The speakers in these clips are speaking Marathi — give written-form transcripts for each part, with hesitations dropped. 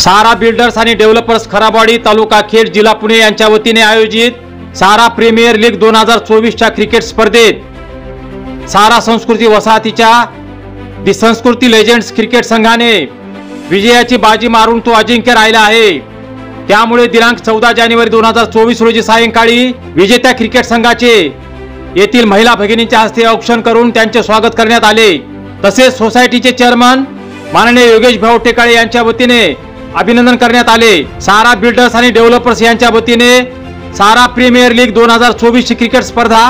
सारा बिल्डर्स आणि डेव्हलपर्स खराबवाडी तालुका खेड जिल्हा पुणे यांच्या वतीने आयोजित सारा प्रीमियर लीग 2024 च्या क्रिकेट स्पर्धेत सारा संस्कृती वसाहतीच्या दी संस्कृती लेजेंड्स क्रिकेट संघाने विजयाची बाजी मारून तो अजिंक्य राहिला आहे। त्यामुळे दिनांक 14 जानेवारी 2024 रोजी सायंकाळी विजेत्या क्रिकेट संघाचे येथील महिला भगिनींच्या हस्ते औक्षण करून त्यांचे स्वागत करण्यात आले। तसेच सोसायटीचे चेअरमन माननीय योगेश भाऊ टेकाळे यांच्या वतीने अभिनंदन करण्यात आले। सारा बिल्डर्स आणि डेव्हलपर्स यांच्या वतीने सारा प्रीमियर लीग 2024 ची क्रिकेट स्पर्धा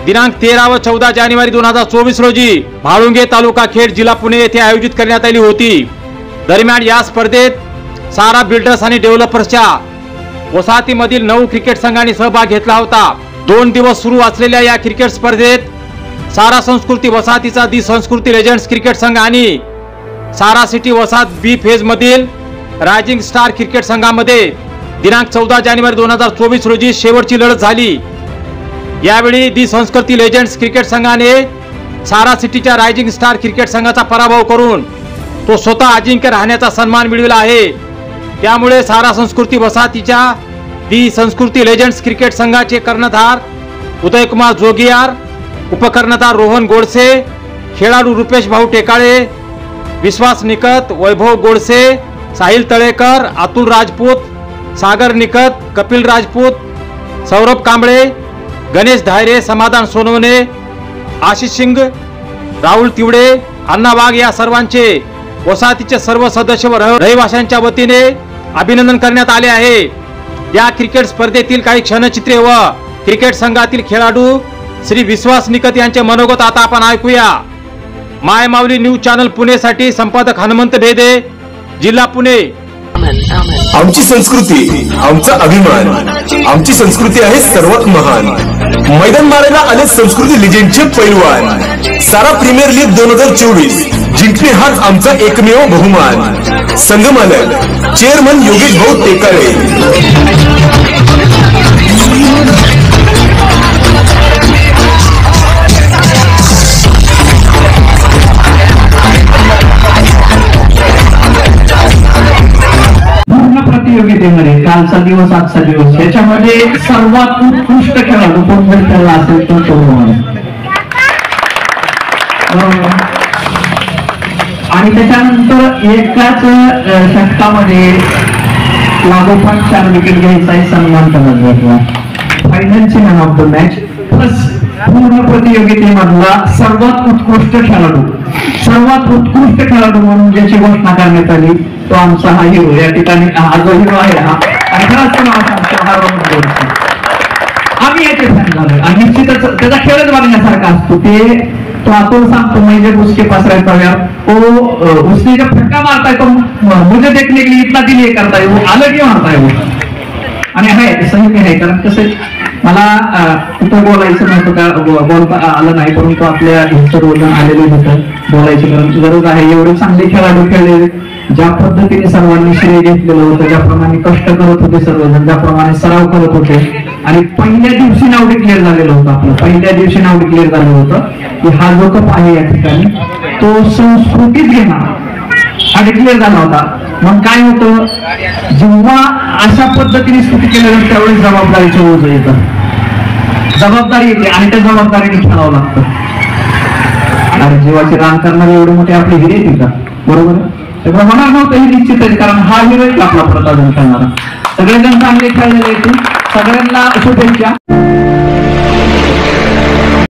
दिनांक 13 व 14 जानेवारी 2024 रोजी भाळुंगे तालुका खेड जिल्हा पुणे येथे आयोजित करण्यात आली होती। दरम्यान या स्पर्धेत सारा बिल्डर्स आणि डेव्हलपर्सच्या वसाहतीमधील 9 क्रिकेट संघांनी सहभाग घेतला होता। 2 दिवस सुरू असलेल्या या क्रिकेट स्पर्धेत सारा संस्कृती वसाहतीचा दी संस्कृती लेजेंड्स क्रिकेट संघ आणि सारा सिटी वसाहत बी फेज मधील रायझिंग स्टार क्रिकेट संघामध्ये दिनांक 14 जानेवारी 2024 रोजी शेवटची लढत झाली। यावेळी दी संस्कृती लेजेंड्स क्रिकेट संघाने सारा सिटीच्या रायझिंग स्टार क्रिकेट संघाचा पराभव करून तो स्वतः अजिंक्य राहण्याचा सन्मान मिळवला आहे। त्यामुळे सारा संस्कृती वसाहतीच्या दी संस्कृती लेजेंड्स क्रिकेट संघाचे कर्णधार उदयकुमार जोगियार, उपकर्णधार रोहन गोडसे, खेळाडू रुपेश भाऊ टेकाळे, विश्वास निकत, वैभव गोडसे, साहिल तळेकर, अतुल राजपूत, सागर निकत, कपिल राजपूत, सौरभ कांबळे, गणेश धायरे, समाधान सोनवणे, आशिष सिंग, राहुल तिवडे, अण्णा वाघ या सर्वांचे वसाहतीचे सर्व सदस्य व रहिवाशांच्या वतीने अभिनंदन करण्यात आले आहे। या क्रिकेट स्पर्धेतील काही क्षणचित्रे व क्रिकेट संघातील खेळाडू श्री विश्वास निकत यांचे मनोगत आता आपण ऐकूया। माय माऊली न्यूज चॅनल पुणे साठी संपादक हनुमंत भेदे, जिल्हा पुणे। आमची संस्कृती आमचा अभिमान, आमची संस्कृती आहे सर्वात महान। मैदान मारायला आले संस्कृती लेजेंडचे पैलवान। सारा प्रीमियर लीग 2024 जिंकणे हाच आमचा एकमेव बहुमान। संघमालक चेअरमन योगेश भाऊ टेकाळे। प्रतियोगितेमध्ये कालचा दिवस आजचा दिवस याच्यामध्ये सर्वात उत्कृष्ट खेळाडू कोण जर ठरला असेल तर तो आणि त्याच्यानंतर एकाच षटकामध्ये लागोपाठ 4 विकेट घ्यायचा सन्मान करण्यात घेतला। फायनलची man of the match plus पूर्ण प्रतियोगितेमधला सर्वात उत्कृष्ट खेळाडू म्हणून ज्याची घोषणा करण्यात आली तो आमचा हा हिरो। या ठिकाणी हा जो हिरो आहे हा आणि खरंच आम्ही याचे फॅन झालोय आणि निश्चितच त्याचा खेळच बघण्यासारखा असतो। तो अतुल सांगतो म्हणजे उसके पास रहता है वो उसने जब फटका मारता है तो मुझे देखने के लिए इतना दिल ये करता है, वो अलग ही मारता है वो। आणि आहे सही मी आहे कारण कसं मला कुठं बोलायचं नव्हतं का बोलता आलं नाही, परंतु आपल्या सर्वजण आलेले होतं बोलायची गरज आहे। एवढे चांगले खेळाडू खेळले, ज्या पद्धतीने सर्वांनी श्रेय घेतलेलं होतं, ज्याप्रमाणे कष्ट करत होते सर्वजण, ज्याप्रमाणे सराव करत होते आणि पहिल्या दिवशी नाव डिक्लेअर झालेलं होतं आपलं। पहिल्या दिवशी नाव डिक्लेअर झालं होतं की हा जो कप आहे या ठिकाणी तो संस्कृतीत घेणार हा डिक्लेअर झाला होता। मग काय होतं जेव्हा अशा पद्धतीने स्तुती केल्यानंतर त्यावेळेस जबाबदारीचं ओझं येतं, जबाबदारी येते आणि त्या जबाबदारीने खेळावं लागतं। आणि जीवाची रान करणारे एवढे मोठे आपले हिरे येतील का? बरोबर तेव्हा होणार नव्हतं हे निश्चित आहे, कारण हा हिरो आपला प्रत अजून खेळणारा। सगळेजण चांगले खेळलेले येतील, सगळ्यांना शुभेच्छा।